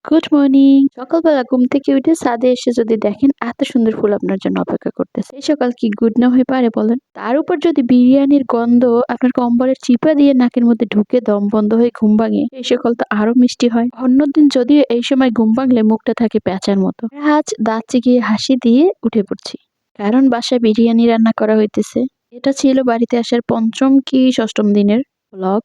Good morning. সকালবেলা ঘুম থেকে উঠে ছাদে এসে যদি দেখেন এত সুন্দর ফুল আপনার জন্য অপেক্ষা করতেছে, এই সকাল কি গুড না হয়ে পারে বলেন? তার উপর যদি বিরিয়ানির গন্ধ আপনার কম্বলের চিপা দিয়ে নাকের মধ্যে ঢুকে দম বন্ধ হয়ে ঘুম ভাঙে, এই সকাল তো আরো মিষ্টি হয়। অন্যদিন যদিও এই সময় ঘুম ভাঙলে মুখটা থাকে পেঁচার মতো। আজ দাঁত চিকিয়ে হাসি দিয়ে উঠে পড়ছি, কারণ বাসায় বিরিয়ানি রান্না করা হইতেছে। এটা ছিল বাড়িতে আসার পঞ্চম কি ষষ্ঠম দিনের ব্লগ।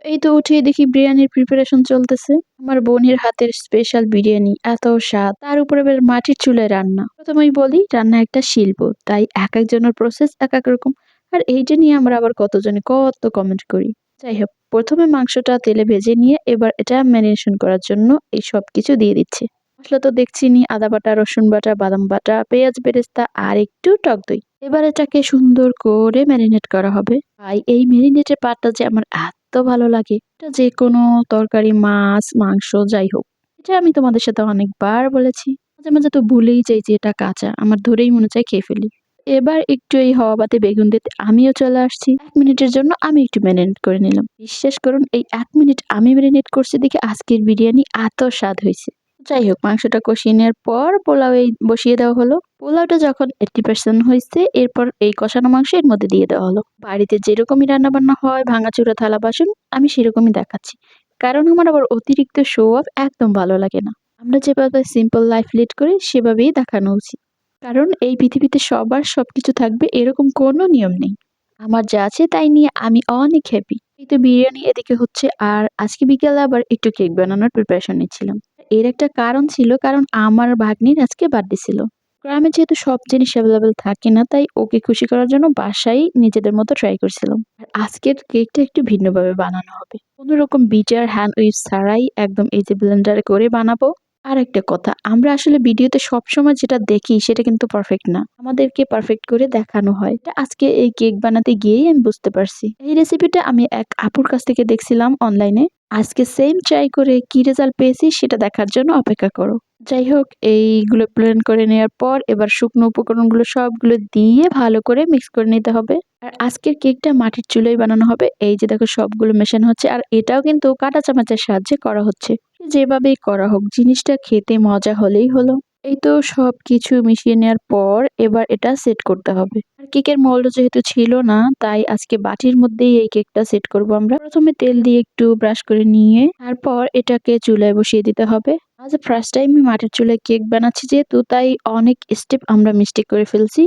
এই তো উঠেই দেখি বিরিয়ানির প্রিপারেশন চলতেছে। আমার বোনের হাতের স্পেশাল বিরিয়ানি, এত স্বাদ, তার উপরে আবার মাটির চুলায় রান্না। প্রথমেই বলি, রান্না একটা শিল্প, তাই এক একজনের প্রসেস এক এক রকম। আর এইটা নিয়ে আমরা আবার কতজনে কত কমেন্ট করি। যাই হোক, প্রথমে মাংসটা তেলে ভেজে নিয়ে এবার এটা ম্যারিনেশন করার জন্য এই সব কিছু দিয়ে দিচ্ছি। মশলা তো দেখছিনি, আদা বাটা, রসুন বাটা, বাদাম বাটা, পেঁয়াজ বেরেস্তা আর একটু টক দই। এবার এটাকে সুন্দর করে ম্যারিনেট করা হবে। ভাই, এই ম্যারিনেটের পার্টটা যে আমার এত ভালো লাগে, এটা যে কোনো তরকারি, মাছ, মাংস যাই হোক। এটা আমি তোমাদের সাথে অনেকবার বলেছি। মাঝে মাঝে তো ভুলেই যাই যে এটা কাঁচা, আমার ধরেই মনে চায় খেয়ে ফেলি। এবার একটু এই হাওয়া বাতে বেগুন দিতে আমিও চলে আসছি। 1 মিনিটের জন্য আমি একটু ম্যারিনেট করে নিলাম। বিশ্বাস করুন, এই 1 মিনিট আমি ম্যারিনেট করছি দেখে আজকের বিরিয়ানি এত স্বাদ হয়েছে। যাই হোক, মাংসটা কষিয়ে নেওয়ার পর পোলাও এই বসিয়ে দেওয়া হলো। পোলাওটা যখন 80% হয়েছে, এরপর এই কষানো মাংস এর মধ্যে দিয়ে দেওয়া হলো। বাড়িতে যেরকমই রান্না বান্না হয়, ভাঙাচোরা থালা বাসন, আমি সেরকমই দেখাচ্ছি, কারণ আমার আবার অতিরিক্ত শো অফ একদম ভালো লাগে না। আমরা যেভাবে সিম্পল লাইফ লিড করি সেভাবেই দেখানো উচিত, কারণ এই পৃথিবীতে সবার সবকিছু থাকবে এরকম কোনো নিয়ম নেই। আমার যা আছে তাই নিয়ে আমি অনেক হ্যাপি। এই তো বিরিয়ানি এদিকে হচ্ছে, আর আজকে বিকেলে আবার একটু কেক বানানোর প্রিপারেশন নিচ্ছিলাম। এর একটা কারণ ছিল, কারণ আমার ভাগ্নির আজকে বার্থডে ছিল। গ্রামে যেহেতু সব জিনিস অ্যাভেলেবেল থাকে না, তাই ওকে খুশি করার জন্য বাসায় নিজেদের মতো ট্রাই করছিলাম। আর আজকের কেকটা একটু ভিন্নভাবে বানানো হবে, কোনো রকম বিটার হ্যান্ড উইচ ছাড়াই, একদম এই যে ব্লেন্ডারে করে বানাবো। আর একটা কথা, আমরা আসলে ভিডিওতে সবসময় যেটা দেখি সেটা কিন্তু পারফেক্ট না, আমাদেরকে পারফেক্ট করে দেখানো হয়। এটা আজকে এই কেক বানাতে গিয়েই আমি বুঝতে পারছি। এই রেসিপিটা আমি এক আপুর কাছ থেকে দেখছিলাম অনলাইনে। আজকে সেম ট্রাই করে কি রেজাল্ট পেয়েছি সেটা দেখার জন্য অপেক্ষা করো। যাই হোক, এইগুলো ব্লেন্ড করে নেওয়ার পর এবার শুকনো উপকরণগুলো সবগুলো দিয়ে ভালো করে মিক্স করে নিতে হবে। আর আজকের কেকটা মাটির চুলায় বানানো হবে। এই যে দেখো, সবগুলো মেশানো হচ্ছে, আর এটাও কিন্তু কাঁটা চামচের সাহায্যে করা হচ্ছে। যেভাবেই করা হোক, জিনিসটা খেতে মজা হলেই হলো। এই তো সবকিছু মিশিয়ে নেওয়ার পর এবার এটা সেট করতে হবে। আর কেকের মোল্ড যেহেতু ছিল না, তাই আজকে বাটির মধ্যেই এই কেকটা সেট করব। আমরা প্রথমে তেল দিয়ে একটু ব্রাশ করে নিয়ে তারপর এটাকে চুলায় বসিয়ে দিতে হবে। আজ ফার্স্ট টাইম মাটির চুলায় কেক বানাচ্ছি যেহেতু, তাই অনেক স্টেপ আমরা মিস্টেক করে ফেলছি।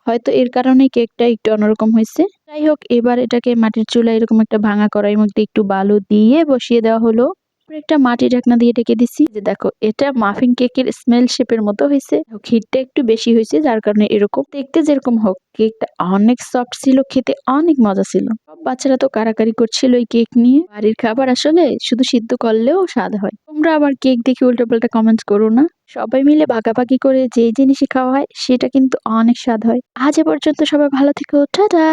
হয়তো এর কারণে কেকটা একটু অন্যরকম হয়েছে। যাই হোক, এবার এটাকে মাটির চুলায় এরকম একটা ভাঙা কড়াইয়ের মধ্যে একটু বালু দিয়ে বসিয়ে দেওয়া হলো। তারপরে একটা মাটির ঢাকনা দিয়ে ঢেকে দিছি। যে দেখো, এটা মাফিন কেকের স্মেল শেপের মতো হয়েছে। হিটটা একটু বেশি হয়েছে, যার কারণে এরকম দেখতে যেরকম হোক, কেকটা অনেক সফট ছিল, খেতে অনেক মজা ছিল। সব বাচ্চারা তো কারাকারি করছিল এই কেক নিয়ে। বাড়ির খাবার আসলে শুধু সিদ্ধ করলেও স্বাদ হয়। তোমরা আবার কেক দেখে উল্টোপাল্টা কমেন্টস করো না। সবাই মিলে ভাগাভাগি করে যে জিনিসই খাওয়া হয় সেটা কিন্তু অনেক স্বাদ হয়। আজ এ পর্যন্ত, সবাই ভালো থেকো, টাটা।